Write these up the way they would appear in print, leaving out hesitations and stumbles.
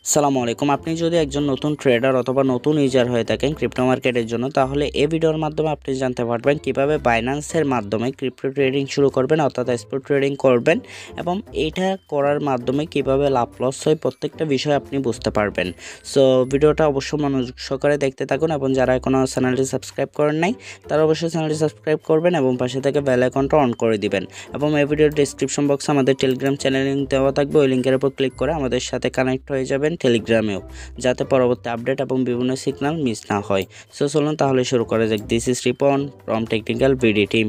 আসসালামু আলাইকুম। আপনি যদি একজন নতুন ট্রেডার অথবা নতুন ইউজার হয়ে থাকেন ক্রিপ্টো মার্কেটের জন্য, তাহলে এই ভিডিওর মাধ্যমে আপনি জানতে পারবেন কিভাবে বাইন্যান্সের মাধ্যমে ক্রিপ্টো ট্রেডিং শুরু করবেন অর্থাৎ স্পট ট্রেডিং করবেন এবং এটা করার মাধ্যমে কিভাবে লাভ লস হয় প্রত্যেকটা বিষয় আপনি বুঝতে পারবেন। সো ভিডিওটা অবশ্যই মনোযোগ সহকারে দেখতে থাকুন এবং যারা এখনও চ্যানেলটি সাবস্ক্রাইব করেন নাই তারা অবশ্যই চ্যানেলটি সাবস্ক্রাইব করবেন এবং পাশে থেকে বেল আইকনটা অন করে দিবেন। এবং এই ভিডিওর ডেসক্রিপশন বক্সে আমাদের টেলিগ্রাম চ্যানেল লিঙ্ক দেওয়া থাকবে, ওই লিঙ্কের উপর ক্লিক করে আমাদের সাথে কানেক্ট হয়ে যাবেন টেলিগ্রামেও, যাতে পরবর্তী আপডেট এবং বিভিন্ন সিগন্যাল মিস না হয়। সো চলুন তাহলে শুরু করা যাক। This is Ripon from technical BD team.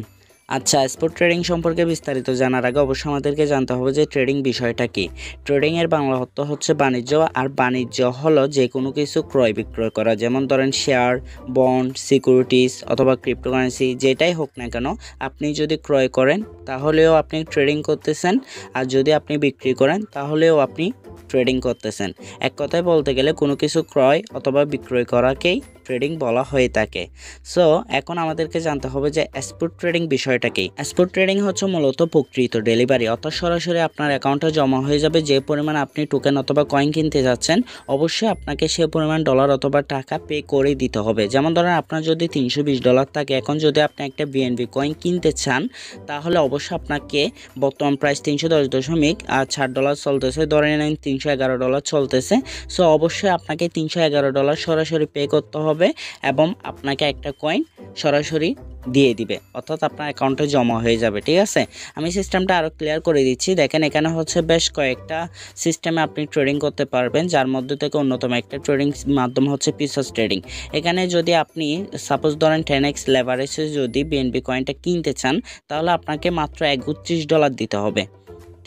আচ্ছা, স্পট ট্রেডিং সম্পর্কে বিস্তারিত জানার আগে অবশ্যই আমাদেরকে জানতে হবে যে ট্রেডিং বিষয়টা কি। ট্রেডিংয়ের বাংলা অর্থ হচ্ছে বাণিজ্য, আর বাণিজ্য হলো যে কোনো কিছু ক্রয় বিক্রয় করা, যেমন ধরেন শেয়ার, বন্ড, সিকিউরিটিস অথবা ক্রিপ্টোকারেন্সি, যেটাই হোক না কেন আপনি যদি ক্রয় করেন তাহলেও আপনি ট্রেডিং করতেছেন, আর যদি আপনি বিক্রি করেন তাহলেও আপনি ট্রেডিং করতেছেন। এক কথায় বলতে গেলে কোনো কিছু ক্রয় অথবা বিক্রয় করাকেই ট্রেডিং বলা হয়ে থাকে। সো এখন আমাদেরকে জানতে হবে যে স্পট ট্রেডিং বিষয়টা কি। স্পট ট্রেডিং হচ্ছে মূলত প্রকৃত ডেলিভারি, অর্থাৎ সরাসরি আপনার অ্যাকাউন্টে জমা হয়ে যাবে যে পরিমাণ আপনি টোকেন অথবা কয়েন কিনতে যাচ্ছেন, অবশ্যই আপনাকে সে পরিমাণ ডলার অথবা টাকা পে করে দিতে হবে। যেমন ধরেন আপনার যদি $320 থাকে, এখন যদি আপনি একটা বিএনবি কয়েন কিনতে চান তাহলে অবশ্যই আপনাকে বর্তমান প্রাইস $310.60 চলতেছে, ধরে নেন $311 চলতেছে। সো অবশ্যই আপনাকে $311 সরাসরি পে করতে হবে এবং আপনাকে একটা কয়েন সরাসরি দিয়ে দিবে, অর্থাৎ আপনার অ্যাকাউন্টে জমা হয়ে যাবে। ঠিক আছে, আমি সিস্টেমটা আরও ক্লিয়ার করে দিচ্ছি। দেখেন, এখানে হচ্ছে বেশ কয়েকটা সিস্টেমে আপনি ট্রেডিং করতে পারবেন, যার মধ্যে থেকে অন্যতম একটা ট্রেডিং মাধ্যম হচ্ছে পিসস ট্রেডিং। এখানে যদি আপনি সাপোজ ধরেন 10x লেভারেজে যদি বিএনবি কয়েনটা কিনতে চান তাহলে আপনাকে মাত্র $31 দিতে হবে।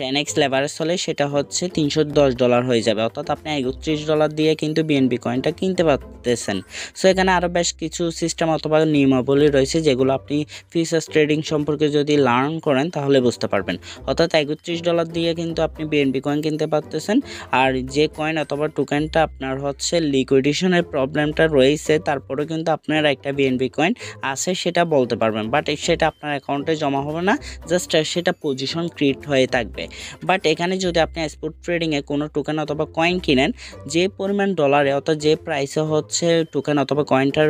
10x লেভারেজ হলে সেটা হচ্ছে $310 হয়ে যাবে, অর্থাৎ আপনি $31 দিয়ে কিন্তু বিএনবি কয়েনটা কিনতে পারতেছেন। সো এখানে আরও বেশ কিছু সিস্টেম অথবা নিয়মাবলী রয়েছে যেগুলো আপনি ফিউচার্স ট্রেডিং সম্পর্কে যদি লার্ন করেন তাহলে বুঝতে পারবেন। অর্থাৎ $31 দিয়ে কিন্তু আপনি বিএনবি কয়েন কিনতে পারতেছেন, আর যে কয়েন অথবা টোকেনটা আপনার হচ্ছে লিকুইডেশনের প্রবলেমটা রয়েছে তারপরে কিন্তু আপনার একটা বিএনবি কয়েন আছে সেটা বলতে পারবেন, বাট সেটা আপনার অ্যাকাউন্টে জমা হবে না, জাস্ট সেটা পজিশন ক্রিয়েট হয়ে থাকবে। বাট এখানে যদি আপনি স্পট ট্রেডিংয়ে কোনো টোকেন অথবা কয়েন কিনেন, যে পরিমাণ ডলারে অর্থাৎ যে প্রাইসে হচ্ছে টোকেন অথবা কয়েনটার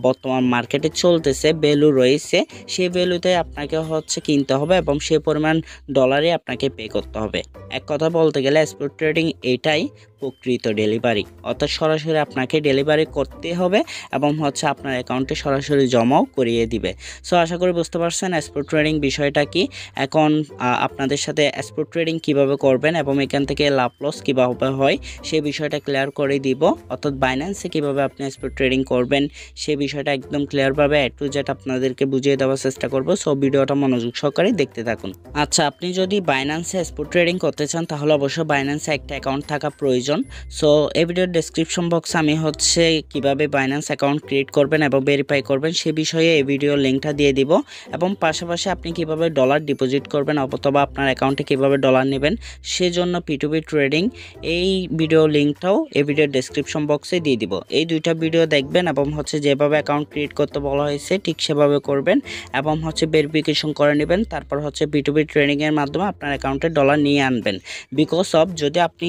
বর্তমান মার্কেটে চলতেছে ভ্যালু রয়েছে, সেই ভ্যালুতে আপনাকে হচ্ছে কিনতে হবে এবং সেই পরিমাণ ডলারে আপনাকে পে করতে হবে। এক কথা বলতে গেলে স্পট ট্রেডিং এটাই প্রকৃত ডেলিভারি, অর্থাৎ সরাসরি আপনাকে ডেলিভারি করতে হবে এবং হচ্ছে আপনার অ্যাকাউন্টে সরাসরি জমাও করিয়ে দিবে। সো আশা করি বুঝতে পারছেন স্পট ট্রেডিং বিষয়টা কি। এখন আপনাদের সাথে স্পট ট্রেডিং কিভাবে করবেন এবং এখান থেকে লাভ লস কীভাবে হয় সেই বিষয়টা ক্লিয়ার করে দিব, অর্থাৎ বাইন্যান্সে কীভাবে আপনি স্পট ট্রেডিং করবেন সেই বিষয়টা একদম ক্লিয়ারভাবে A to Z আপনাদেরকে বুঝিয়ে দেওয়ার চেষ্টা করব। সো ভিডিওটা মনোযোগ সহকারে দেখতে থাকুন। আচ্ছা, আপনি যদি বাইন্যান্সে স্পট ট্রেডিং করতে চান তাহলে অবশ্যই বাইন্যান্সে একটা অ্যাকাউন্ট থাকা প্রয়োজন। সো এই ভিডিওর ডেসক্রিপশন বক্সে আমি হচ্ছে কিভাবে বাইন্যান্স অ্যাকাউন্ট ক্রিয়েট করবেন এবং ভেরিফাই করবেন সে বিষয়ে এই ভিডিওর লিঙ্কটা দিয়ে দিব, এবং পাশাপাশি আপনি কিভাবে ডলার ডিপোজিট করবেন অথবা আপনার অ্যাকাউন্টে কিভাবে ডলার নেবেন সেজন্য P2P ট্রেডিং এই ভিডিও লিঙ্কটাও এই ভিডিওর ডেসক্রিপশন বক্সে দিয়ে দিব। এই দুইটা ভিডিও দেখবেন এবং হচ্ছে যেভাবে অ্যাকাউন্ট ক্রিয়েট করতে বলা হয়েছে ঠিক সেভাবে করবেন এবং হচ্ছে ভেরিফিকেশন করে নেবেন, তারপর হচ্ছে P2P ট্রেডিংয়ের মাধ্যমে আপনার অ্যাকাউন্টে ডলার নিয়ে আনবেন। বিকজ অফ যদি আপনি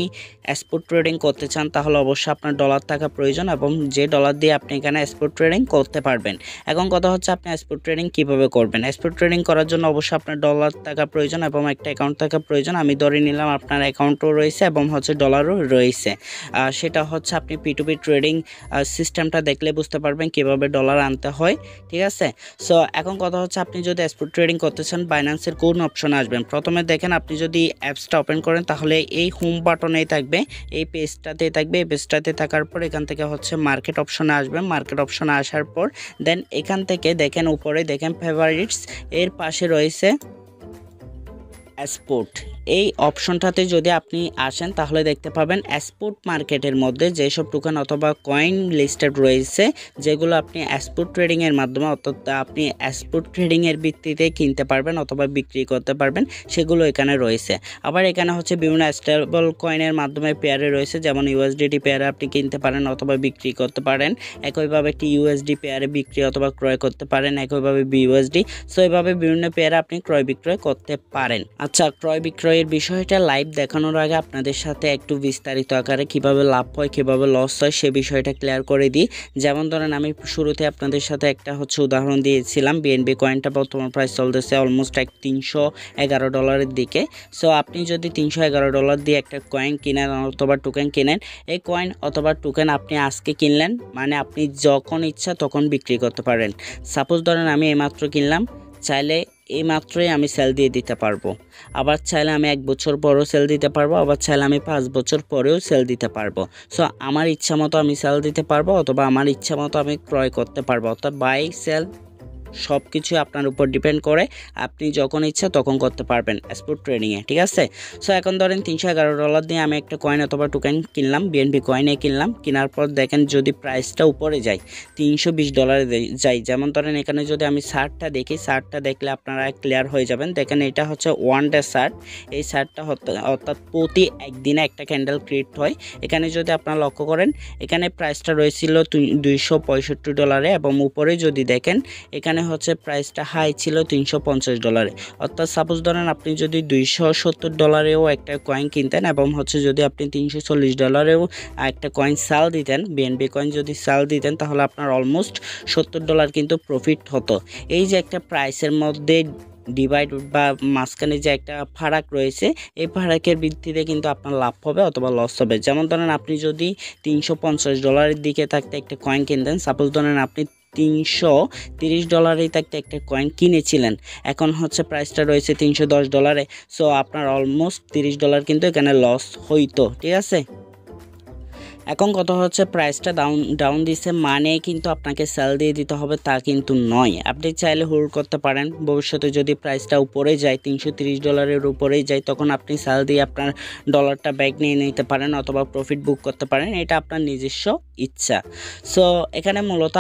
স্পট ট্রেডিং করতে চান তাহলে অবশ্যই আপনার ডলার থাকা প্রয়োজন এবং যে ডলার দিয়ে আপনি এখানে স্পট ট্রেডিং করতে পারবেন। এখন কথা হচ্ছে আপনি স্পট ট্রেডিং কিভাবে করবেন। স্পট ট্রেডিং করার জন্য অবশ্যই আপনার ডলার থাকা প্রয়োজন এবং একটা অ্যাকাউন্ট থাকা প্রয়োজন। আমি ধরে নিলাম আপনার অ্যাকাউন্টও রয়েছে এবং হচ্ছে ডলারও রয়েছে। সেটা হচ্ছে আপনি P2P ট্রেডিং সিস্টেমটা দেখলে বুঝতে পারবেন কিভাবে ডলার আনতে হয়। ঠিক আছে, সো এখন কথা হচ্ছে আপনি যদি স্পট ট্রেডিং করতে চান বাইন্যান্সের কোন অপশনে আসবেন। প্রথমে দেখেন, আপনি যদি অ্যাপসটা ওপেন করেন তাহলে এই হোম বাটনেই থাকবে, এই পেজটাতে থাকবে। এই পেজটাতে থাকার পর এখান থেকে হচ্ছে মার্কেট অপশনে আসবেন। মার্কেট অপশনে আসার পর দেন এখান থেকে দেখেন উপরে দেখেন ফেভারিটস, এর পাশে রয়েছে স্পট। এই অপশনটাতে যদি আপনি আসেন তাহলে দেখতে পাবেন স্পট মার্কেটের মধ্যে যেসব টোকেন অথবা কয়েন লিস্টেড রয়েছে যেগুলো আপনি স্পট ট্রেডিংয়ের মাধ্যমে অর্থাৎ আপনি স্পট ট্রেডিংয়ের ভিত্তিতে কিনতে পারবেন অথবা বিক্রি করতে পারবেন সেগুলো এখানে রয়েছে। আবার এখানে হচ্ছে বিভিন্ন স্টেবল কয়েনের মাধ্যমে পেয়ারে রয়েছে, যেমন USDT পেয়ারে আপনি কিনতে পারেন অথবা বিক্রি করতে পারেন। একইভাবে একটি USD পেয়ারে বিক্রি অথবা ক্রয় করতে পারেন, একইভাবে BUSD। সো এইভাবে বিভিন্ন পেয়ারে আপনি ক্রয় বিক্রয় করতে পারেন। আচ্ছা, ক্রয় বিক্রয়ের বিষয়টা লাইভ দেখানোর আগে আপনাদের সাথে একটু বিস্তারিত আকারে কিভাবে লাভ হয় কিভাবে লস হয় সে বিষয়টা ক্লিয়ার করে দিই। যেমন ধরেন আমি শুরুতে আপনাদের সাথে একটা উদাহরণ দিয়েছিলাম, বিএনবি কয়েনটা বর্তমান প্রাইস চলতেছে অলমোস্ট $311 দিকে। সো আপনি যদি $311 দিয়ে একটা কয়েন কিনেন অথবা টোকেন কিনেন, এই কয়েন অথবা টোকেন আপনি আজকে কিনলেন মানে আপনি যখন ইচ্ছা তখন বিক্রি করতে পারেন। সাপোজ ধরেন আমি এইমাত্র কিনলাম, চাইলে এই মাত্রই আমি সেল দিয়ে দিতে পারবো, আবার চাইলে আমি 1 বছর পরেও সেল দিতে পারবো, আবার চাইলে আমি 5 বছর পরেও সেল দিতে পারবো। সো আমার ইচ্ছা মতো আমি সেল দিতে পারবো অথবা আমার ইচ্ছা মতো আমি ক্রয় করতে পারবো, অর্থাৎ বাই সেল সব কিছু আপনার উপর ডিপেন্ড করে, আপনি যখন ইচ্ছা তখন করতে পারবেন স্পট ট্রেডিংয়ে, ঠিক আছে। সো এখন ধরেন $311 দিয়ে আমি একটা কয়েন অথবা টোকেন কিনলাম, বিএনবি কয়েনে কিনলাম। কেনার পর দেখেন যদি প্রাইসটা উপরে যায় $320 যাই, যেমন ধরেন এখানে যদি আমি শার্টটা দেখি, শার্টটা দেখলে আপনারা ক্লিয়ার হয়ে যাবেন। দেখেন এটা হচ্ছে ওয়ান ডে শার্ট, এই শার্টটা অর্থাৎ প্রতি একদিনে একটা ক্যান্ডেল ক্রিয়েট হয়। এখানে যদি আপনারা লক্ষ্য করেন এখানে প্রাইসটা রয়েছিল $265 এবং উপরে যদি দেখেন এখানে হচ্ছে প্রাইসটা হাই ছিল $350। অর্থাৎ সাপোজ ধরেন আপনি যদি $270 একটা কয়েন কিনতেন এবং যদি আপনি $340 একটা কয়েন সেল দিতেন, বিএনবি কয়েন যদি সেল দিতেন, তাহলে আপনার অলমোস্ট $70 কিন্তু প্রফিট হতো। এই যে একটা প্রাইসের মধ্যে ডিভাইড বা মাঝখানে যে একটা ফারাক রয়েছে, এই ফারাকের ভিত্তিতে কিন্তু আপনার লাভ হবে অথবা লস হবে। যেমন ধরেন আপনি যদি $350 দিকে থাকতে একটা কয়েন কিনতেন, সাপোজ ধরেন আপনি $330 থাকতে একটা কয়েন কিনেছিলেন, এখন প্রাইসটা রয়েছে $310। সো আপনার অলমোস্ট $30 কিন্তু এখানে লস হইতো, ঠিক আছে। এখন কথা প্রাইসটা ডাউন দিছে মানে কিন্তু আপনাকে সেল দিয়ে দিতে হবে তা কিন্তু নয়। আপনি চাইলে হোল্ড করতে পারেন, ভবিষ্যতে যদি প্রাইসটা উপরে যায় $330 উপরেই যায়, তখন আপনি সেল দিয়ে আপনার ডলারটা ব্যাক নিয়ে নিতে পারেন অথবা প্রফিট বুক করতে পারেন, এটা আপনার নিজস্ব ইচ্ছা। সো এখানে মূলত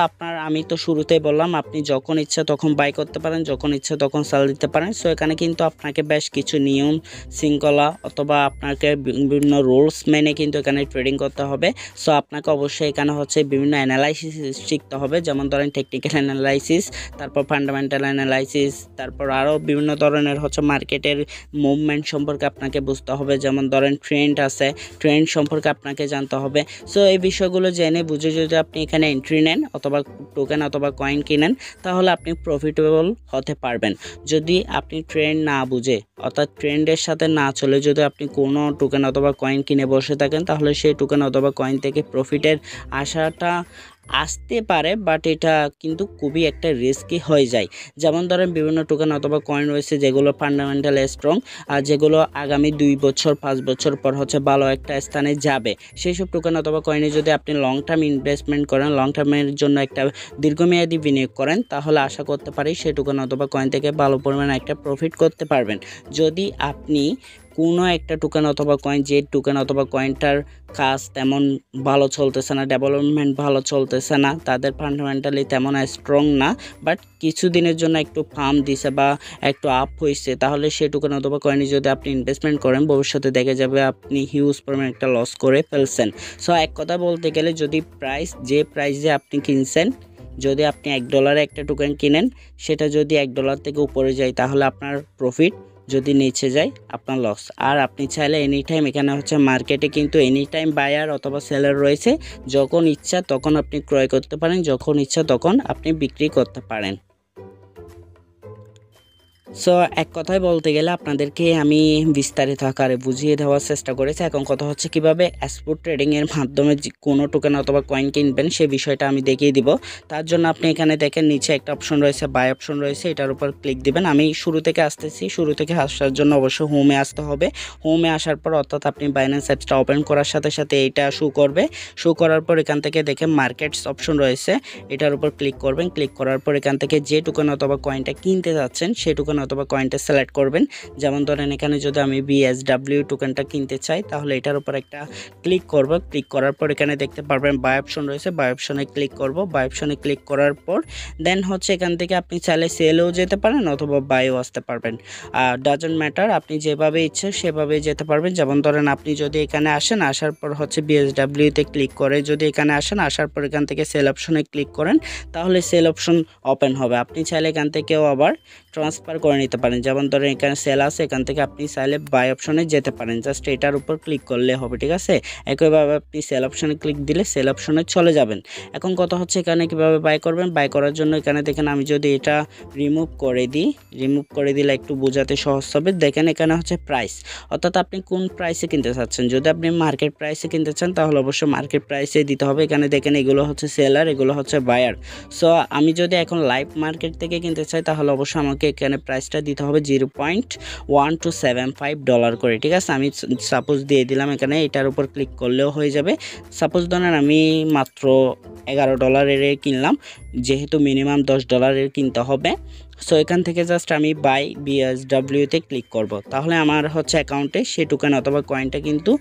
আমি তো শুরুতেই বললাম আপনি যখন ইচ্ছা তখন বাই করতে পারেন, যখন ইচ্ছা তখন সেল দিতে পারেন। সো এখানে কিন্তু আপনাকে বেশ কিছু নিয়ম শৃঙ্খলা অথবা আপনাকে বিভিন্ন রুলস মেনে কিন্তু এখানে ট্রেডিং করতে হবে। সো আপনাকে অবশ্যই এখানে বিভিন্ন অ্যানালাইসিস শিখতে হবে, যেমন ধরেন টেকনিক্যাল অ্যানালাইসিস, তারপর ফান্ডামেন্টাল অ্যানালাইসিস, তারপর আরও বিভিন্ন ধরনের মার্কেটের মুভমেন্ট সম্পর্কে আপনাকে বুঝতে হবে, যেমন ধরেন ট্রেন্ড আছে, ট্রেন্ড সম্পর্কে আপনাকে জানতে হবে। সো এই বিষয়গুলো জেনে বুঝে যদি আপনি এখানে এন্ট্রি নেন অথবা টোকেন অথবা কয়েন কিনেন, তাহলে আপনি প্রফিটেবল হতে পারবেন। যদি আপনি ট্রেন্ড না বুঝে অর্থাৎ ট্রেন্ডের সাথে না চলে যদি আপনি কোনো টোকেন অথবা কয়েন কিনে বসে থাকেন, তাহলে সেই টোকেন অথবা কয়েন থেকে প্রফিটের আশাটা আসতে পারে, বাট এটা কিন্তু খুবই একটা রিস্কি হয়ে যায়। যেমন ধরেন বিভিন্ন টোকেন অথবা কয়েন রয়েছে যেগুলো ফান্ডামেন্টাল স্ট্রং আর যেগুলো আগামী 2 বছর 5 বছর পর ভালো একটা স্থানে যাবে। সেই সব টোকেন অথবা কয়েনে যদি আপনি লং টার্ম ইনভেস্টমেন্ট করেন, লং টার্মের জন্য একটা দীর্ঘমেয়াদী বিনিয়োগ করেন, তাহলে আশা করতে পারি সেই টোকেন অথবা কয়েন থেকে ভালো পরিমাণে একটা প্রফিট করতে পারবেন। যদি আপনি কোনো একটা টোকেন অথবা কয়েন, যে টোকেন অথবা কয়েনটার কাজ তেমন ভালো চলতেছে না, ডেভেলপমেন্ট ভালো চলতেছে না, তাদের ফান্ডামেন্টালি তেমন স্ট্রং না, বাট কিছুদিনের জন্য একটু ফার্ম দিছে বা একটু আপ হয়েছে, তাহলে সেই টোকেন অথবা কয়েনে যদি আপনি ইনভেস্টমেন্ট করেন, ভবিষ্যতে দেখা যাবে আপনি হিউজ পরিমাণ একটা লস করে ফেলছেন। সো এক কথা বলতে গেলে যদি যে প্রাইসে আপনি কিনছেন, যদি আপনি $1 একটা টোকেন কিনেন, সেটা যদি $1 থেকে উপরে যায় তাহলে আপনার প্রফিট, যদি নিচে যায় আপনার লস। আর আপনি চাইলে এনি টাইম এখানে মার্কেটে কিন্তু এনি টাইম বায়ার অথবা সেলার রয়েছে, যখন ইচ্ছা তখন আপনি ক্রয় করতে পারেন, যখন ইচ্ছা তখন আপনি বিক্রি করতে পারেন। সো এক কথায় বলতে গেলে আপনাদেরকে আমি বিস্তারিত আকারে বুঝিয়ে দেওয়ার চেষ্টা করেছি। এখন কথা কিভাবে স্পট ট্রেডিংয়ের মাধ্যমে কোনো টোকেন অথবা কয়েন কিনবেন সেই বিষয়টা আমি দেখিয়ে দিব। তার জন্য আপনি এখানে দেখেন নিচে একটা অপশন রয়েছে, বাই অপশন রয়েছে, এটার উপর ক্লিক দিবেন। আমি শুরু থেকে আসতেছি, শুরু থেকে আসার জন্য অবশ্যই হোমে আসতে হবে। হোমে আসার পর অর্থাৎ আপনি বাইন্যান্স অ্যাপসটা ওপেন করার সাথে সাথে এইটা শো করবে। শো করার পর এখান থেকে দেখে মার্কেটস অপশন রয়েছে, এটার উপর ক্লিক করবেন। ক্লিক করার পর এখান থেকে যে টোকেন অথবা কয়েনটা কিনতে যাচ্ছেন সেই টোকেন অথবা কয়েনটা সিলেক্ট করবেন। যেমন ধরেন এখানে যদি আমি BSW টোকেনটা কিনতে চাই, তাহলে এটার উপর একটা ক্লিক করব। ক্লিক করার পর এখানে দেখতে পারবেন বাই অপশন রয়েছে, বাই অপশনে ক্লিক করব। বাই অপশনে ক্লিক করার পর দেন এখান থেকে আপনি চাইলে সেলেও যেতে পারেন অথবা বাইও আসতে পারবেন, ডাজন্ট ম্যাটার, আপনি যেভাবে ইচ্ছে সেভাবে যেতে পারবেন। যেমন ধরেন আপনি যদি এখানে আসেন, আসার পর BSW তে ক্লিক করে যদি এখানে আসেন, আসার পর এখান থেকে সেল অপশনে ক্লিক করেন, তাহলে সেল অপশন ওপেন হবে। আপনি চাইলে এখান থেকেও আবার ট্রান্সফার করে করে নিতে পারেন। যেমন ধরেন এখানে সেল আছে, এখান থেকে আপনি চাইলে বাই অপশনে যেতে পারেন, জাস্ট এটার উপর ক্লিক করলে হবে, ঠিক আছে। একইভাবে আপনি সেল অপশনে ক্লিক দিলে সেল অপশনে চলে যাবেন। এখন কথা হচ্ছে এখানে কিভাবে বাই করবেন। বাই করার জন্য এখানে দেখেন আমি যদি এটা রিমুভ করে দিলে একটু বোঝাতে সহজ হবে। দেখেন এখানে হচ্ছে প্রাইস, অর্থাৎ আপনি কোন প্রাইসে কিনতে চাচ্ছেন। যদি আপনি মার্কেট প্রাইসে কিনতে চান তাহলে অবশ্যই মার্কেট প্রাইসে দিতে হবে। এখানে দেখেন এগুলো হচ্ছে সেলার, এগুলো হচ্ছে বায়ার। সো আমি যদি এখন লাইভ মার্কেট থেকে কিনতে চাই তাহলে অবশ্যই আমাকে এখানে প্রাইসটা দিতে হবে $0.1275 করে, ঠিক আছে। আমি সাপোজ দিয়ে দিলাম এখানে, এটার উপর ক্লিক করলেও হয়ে যাবে। সাপোজ ধরেন আমি মাত্র $11 কিনলাম, যেহেতু মিনিমাম $10 কিনতে হবে। সো এখান থেকে জাস্ট আমি বাই BSW-তে ক্লিক করব, তাহলে আমার হচ্ছে অ্যাকাউন্টে সেই টোকেন অথবা কয়েনটা কিন্তু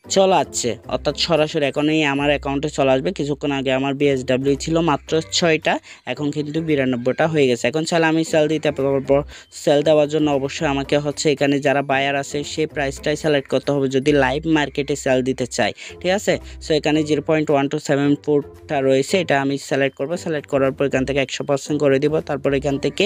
চলে আসছে, অর্থাৎ সরাসরি এখনই আমার অ্যাকাউন্টে চলে আসবে। কিছুক্ষণ আগে আমার BSW ছিল মাত্র 6টা, এখন কিন্তু 92টা হয়ে গেছে। এখন চাইলে আমি সেল দিতে পারবো। সেল দেওয়ার জন্য অবশ্যই আমাকে হচ্ছে এখানে যারা বায়ার আছে সেই প্রাইসটাই সিলেক্ট করতে হবে যদি লাইভ মার্কেটে সেল দিতে চাই, ঠিক আছে। সো এখানে 0.1274টা রয়েছে, এটা আমি সিলেক্ট করব। সিলেক্ট করার পর এখান থেকে 100% করে দিব। তারপর এখান থেকে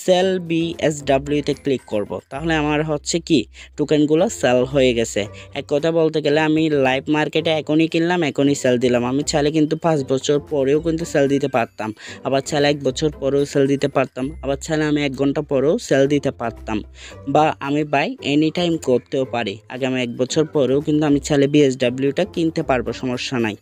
সেল BSW-তে ক্লিক করব, তাহলে আমার হচ্ছে কি টোকেনগুলো সেল হয়ে গেছে। এক কথা বলতে গেলে আমি লাইভ মার্কেটে এখনই কিনলাম, এখনই সেল দিলাম। আমি চাইলে কিন্তু 5 বছর পরেও কিন্তু সেল দিতে পারতাম, আবার চাইলে 1 বছর পরেও সেল দিতে পারতাম, আবার চাইলে আমি 1 ঘন্টা পরেও সেল দিতে পারতাম, বা আমি বাই এনি টাইম করতেও পারি। আগামী 1 বছর পরেও কিন্তু আমি চাইলে BSW-টা কিনতে পারবো, সমস্যা নাই।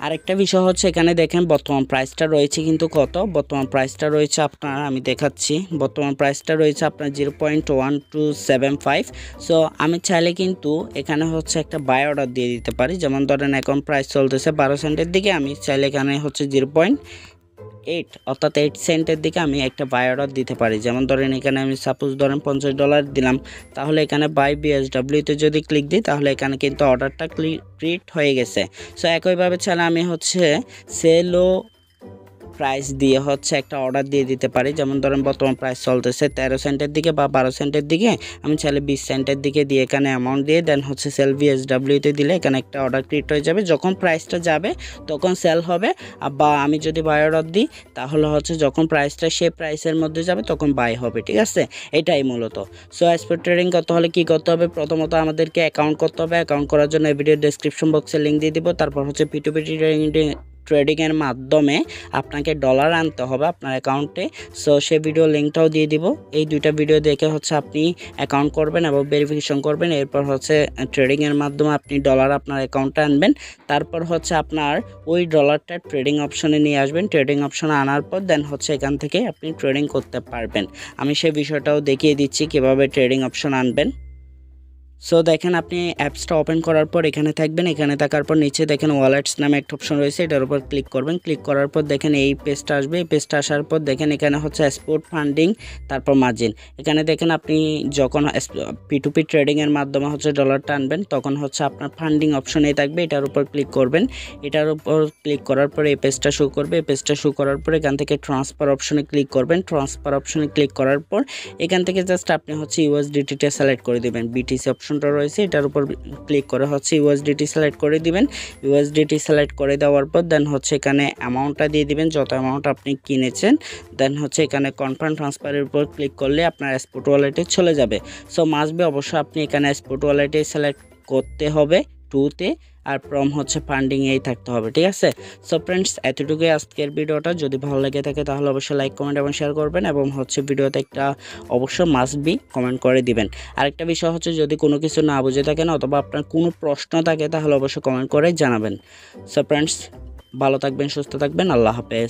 আরেকটা বিষয় হচ্ছে এখানে দেখেন বর্তমান প্রাইসটা রয়েছে কিন্তু কত। বর্তমান প্রাইসটা রয়েছে আপনার, আমি দেখাচ্ছি, বর্তমান প্রাইসটা রয়েছে আপনার 0.1275। সো আমি চাইলে কিন্তু এখানে হচ্ছে একটা বাই অর্ডার দিয়ে দিতে পারি। যেমন ধরেন এখন প্রাইস চলতেছে 12 সেন্টের দিকে, আমি চাইলে এখানে হচ্ছে 0.8 অর্থাৎ 8 সেন্টের দিকে আমি একটা বাই অর্ডার দিতে পারি। যেমন ধরেন এখানে আমি সাপোজ ধরেন $50 দিলাম, তাহলে এখানে বাই BSW-তে যদি ক্লিক দিই তাহলে এখানে কিন্তু অর্ডারটা ক্রিয়েট হয়ে গেছে। সো একইভাবে চাইলে আমি হচ্ছে সেলও প্রাইস দিয়ে হচ্ছে একটা অর্ডার দিয়ে দিতে পারি। যেমন ধরেন বর্তমান প্রাইস চলতেছে 13 সেন্টের দিকে বা 12 সেন্টের দিকে, আমি চাইলে 20 সেন্টের দিকে দিয়ে এখানে অ্যামাউন্ট দিয়ে দেন হচ্ছে সেল BSW-তে দিলে এখানে একটা অর্ডার ক্রিয়েট হয়ে যাবে। যখন প্রাইসটা যাবে তখন সেল হবে, বা আমি যদি বাই অর্ডার দিই তাহলে হচ্ছে যখন প্রাইসটা সেই প্রাইসের মধ্যে যাবে তখন বাই হবে, ঠিক আছে। এটাই মূলত। সো স্পট ট্রেডিং করতে হলে কী করতে হবে, প্রথমত আমাদেরকে অ্যাকাউন্ট করতে হবে। অ্যাকাউন্ট করার জন্য এই ভিডিওর ডেসক্রিপশন বক্সে লিঙ্ক দিয়ে দিব। তারপর হচ্ছে P2P ট্রেডিংয়ের মাধ্যমে আপনাকে ডলার আনতে হবে আপনার অ্যাকাউন্টে। সো সে ভিডিও লিঙ্কটাও দিয়ে দিব। এই দুইটা ভিডিও দেখে হচ্ছে আপনি অ্যাকাউন্ট করবেন এবং ভেরিফিকেশন করবেন। এরপর হচ্ছে ট্রেডিংয়ের মাধ্যমে আপনি ডলার আপনার অ্যাকাউন্টে আনবেন। তারপর হচ্ছে আপনার ওই ডলারটা ট্রেডিং অপশনে নিয়ে আসবেন। ট্রেডিং অপশনে আনার পর দেন হচ্ছে এখান থেকে আপনি ট্রেডিং করতে পারবেন। আমি সেই বিষয়টাও দেখিয়ে দিচ্ছি কীভাবে ট্রেডিং অপশন আনবেন। সো দেখেন আপনি অ্যাপসটা ওপেন করার পর এখানে থাকবেন। এখানে থাকার পর নিচে দেখেন ওয়ালেটস নামে একটা অপশন রয়েছে, এটার উপর ক্লিক করবেন। ক্লিক করার পর দেখেন এই পেজটা আসবে। এই পেজটা আসার পর দেখেন এখানে হচ্ছে স্পট ফান্ডিং, তারপর মার্জিন। এখানে দেখেন আপনি যখন P2P ট্রেডিংয়ের মাধ্যমে হচ্ছে ডলারটা আনবেন তখন হচ্ছে আপনার ফান্ডিং অপশনেই থাকবে, এটার উপর ক্লিক করবেন। এটার উপর ক্লিক করার পর এই পেজটা শো করবে। এই পেজটা শো করার পর এখান থেকে ট্রান্সফার অপশনে ক্লিক করবেন। ট্রান্সফার অপশনে ক্লিক করার পর এখান থেকে জাস্ট আপনি হচ্ছে USDT-টা সিলেক্ট করে দেবেন। BTC অপশনটা রয়েছে, এটার উপর ক্লিক করে হচ্ছে USDT সিলেক্ট করে দিবেন। USDT সিলেক্ট করে দেওয়ার পর দেন হচ্ছে এখানে অ্যামাউন্টটা দিয়ে দিবেন, যত অ্যামাউন্ট আপনি কিনেছেন। দেন হচ্ছে এখানে কনফার্ম ট্রান্সফারের উপর ক্লিক করলে আপনার স্পট ওয়ালেটে চলে যাবে। সো মাস্ট বি অবশ্যই আপনি এখানে স্পট ওয়ালেটে সিলেক্ট করতে হবে 2-তে, আর প্রম হচ্ছে ফান্ডিং এই থাকতে হবে, ঠিক আছে। সো ফ্রেন্ডস এতটুকুই আজকের ভিডিওটা। যদি ভালো লেগে থাকে তাহলে অবশ্যই লাইক কমেন্ট এবং শেয়ার করবেন, এবং হচ্ছে ভিডিওতে একটা অবশ্যই মাস্ট বি কমেন্ট করে দিবেন। আরেকটা বিষয় হচ্ছে যদি কোনো কিছু না বুঝে থাকেন অথবা আপনার কোনো প্রশ্ন থাকে তাহলে অবশ্যই কমেন্ট করে জানাবেন। সো ফ্রেন্ডস ভালো থাকবেন, সুস্থ থাকবেন, আল্লাহ হাফেজ।